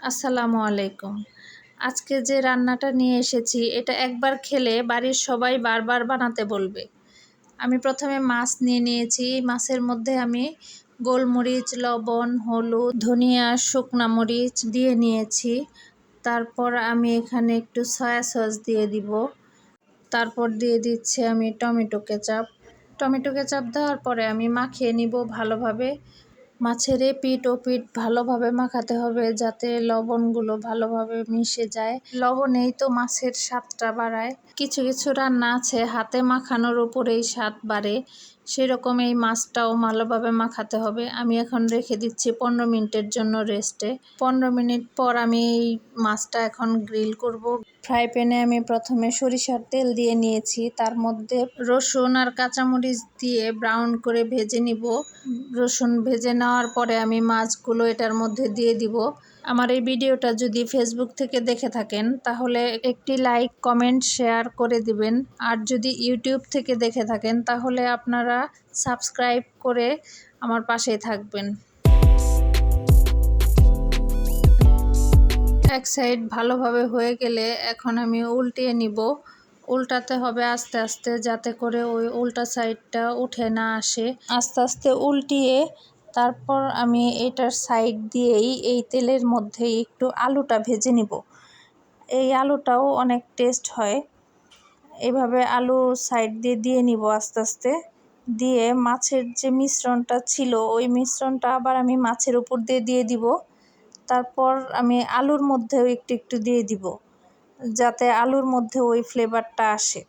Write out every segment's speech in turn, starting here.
আসসালামু আলাইকুম। আজকে যে রান্নাটা নিয়ে এসেছি এটা একবার খেলে বাড়ির সবাই বারবার বানাতে বলবে। আমি প্রথমে মাছ নিয়ে নিয়েছি। মাছের মধ্যে আমি গোলমরিচ, লবণ, হলুদ, ধনিয়া, শুকনা মরিচ দিয়ে নিয়েছি। তারপর আমি এখানে একটু সয়া সস দিয়ে দিব। তারপর দিয়ে দিচ্ছি আমি টমেটো কেচাপ। টমেটো কেচাপ দেওয়ার পরে আমি মাখিয়ে নিব ভালোভাবে। মাছের এপিঠ ওপিঠ ভালোভাবে মাখাতে হবে যাতে লবণগুলো ভালোভাবে মিশে যায়। লবণেই তো মাছের স্বাদটা বাড়ায়। কিছু কিছু রান্না আছে হাতে মাখানোর উপরেই স্বাদ বাড়ে, সেরকম এই মাছটাও ভালোভাবে মাখাতে হবে। আমি এখন রেখে দিচ্ছি 15 মিনিটের জন্য রেস্টে। 15 মিনিট পর আমি এই মাছটা এখন গ্রিল করব। ফ্রাই প্যানে আমি প্রথমে সরিষার তেল দিয়ে নিয়েছি, তার মধ্যে রসুন আর কাঁচামরিচ দিয়ে ব্রাউন করে ভেজে নিব। রসুন ভেজে নেওয়ার পরে আমি মাছগুলো এটার মধ্যে দিয়ে দিব। আমার এই ভিডিওটা যদি ফেসবুক থেকে দেখে থাকেন তাহলে একটি লাইক, কমেন্ট, শেয়ার করে দিবেন। আর যদি ইউটিউব থেকে দেখে থাকেন তাহলে আপনারা সাবস্ক্রাইব করে আমার পাশেই থাকবেন। এক সাইড ভালোভাবে হয়ে গেলে এখন আমি উল্টিয়ে নিব। উল্টাতে হবে আস্তে আস্তে যাতে করে ওই উল্টা সাইডটা উঠে না আসে। আস্তে আস্তে উল্টিয়ে তারপর আমি এটার সাইড দিয়েই এই তেলের মধ্যেই একটু আলুটা ভেজে নিব। এই আলুটাও অনেক টেস্ট হয়। এইভাবে আলু সাইড দিয়ে দিয়ে নিব আস্তে আস্তে। দিয়ে মাছের যে মিশ্রণটা ছিল ওই মিশ্রণটা আবার আমি মাছের উপর দিয়ে দিয়ে দিব। তারপর আমি আলুর মধ্যেও একটু একটু দিয়ে দিব যাতে আলুর মধ্যে ওই ফ্লেভারটা আসে।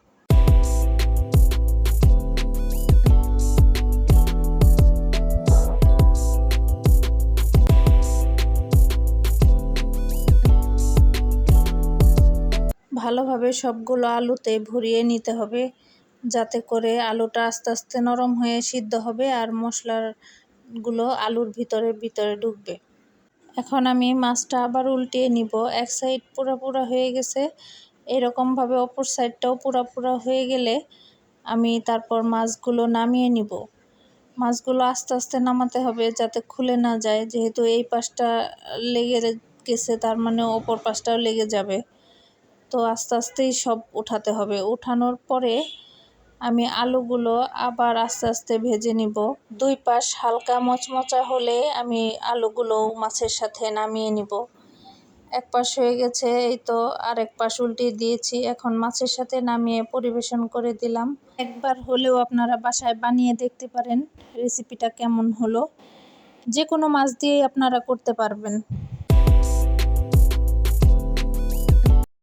ভালোভাবে সবগুলো আলুতে ভরিয়ে নিতে হবে যাতে করে আলুটা আস্তে আস্তে নরম হয়ে সিদ্ধ হবে আর মশলাগুলো আলুর ভিতরে ভিতরে ঢুকবে। এখন আমি মাছটা আবার উল্টিয়ে নিব। এক সাইড পুরো হয়ে গেছে, এরকমভাবে অপর সাইডটাও পুরো হয়ে গেলে আমি তারপর মাছগুলো নামিয়ে নিব। মাছগুলো আস্তে আস্তে নামাতে হবে যাতে খুলে না যায়, যেহেতু এই পাশটা লেগে গেছে তার মানে অপর পাশটাও লেগে যাবে। তো আস্তে আস্তেই সব উঠাতে হবে। উঠানোর পরে আমি আলুগুলো আবার আস্তে আস্তে ভেজে নিব। দুই পাশ হালকা মচমচা হলে আমি আলুগুলো মাছের সাথে নামিয়ে নিব। এক পাশ হয়ে গেছে, এই তো আরেক পাশ উল্টিয়ে দিয়েছি। এখন মাছের সাথে নামিয়ে পরিবেশন করে দিলাম। একবার হলেও আপনারা বাসায় বানিয়ে দেখতে পারেন রেসিপিটা কেমন হলো। যে কোনো মাছ দিয়েই আপনারা করতে পারবেন।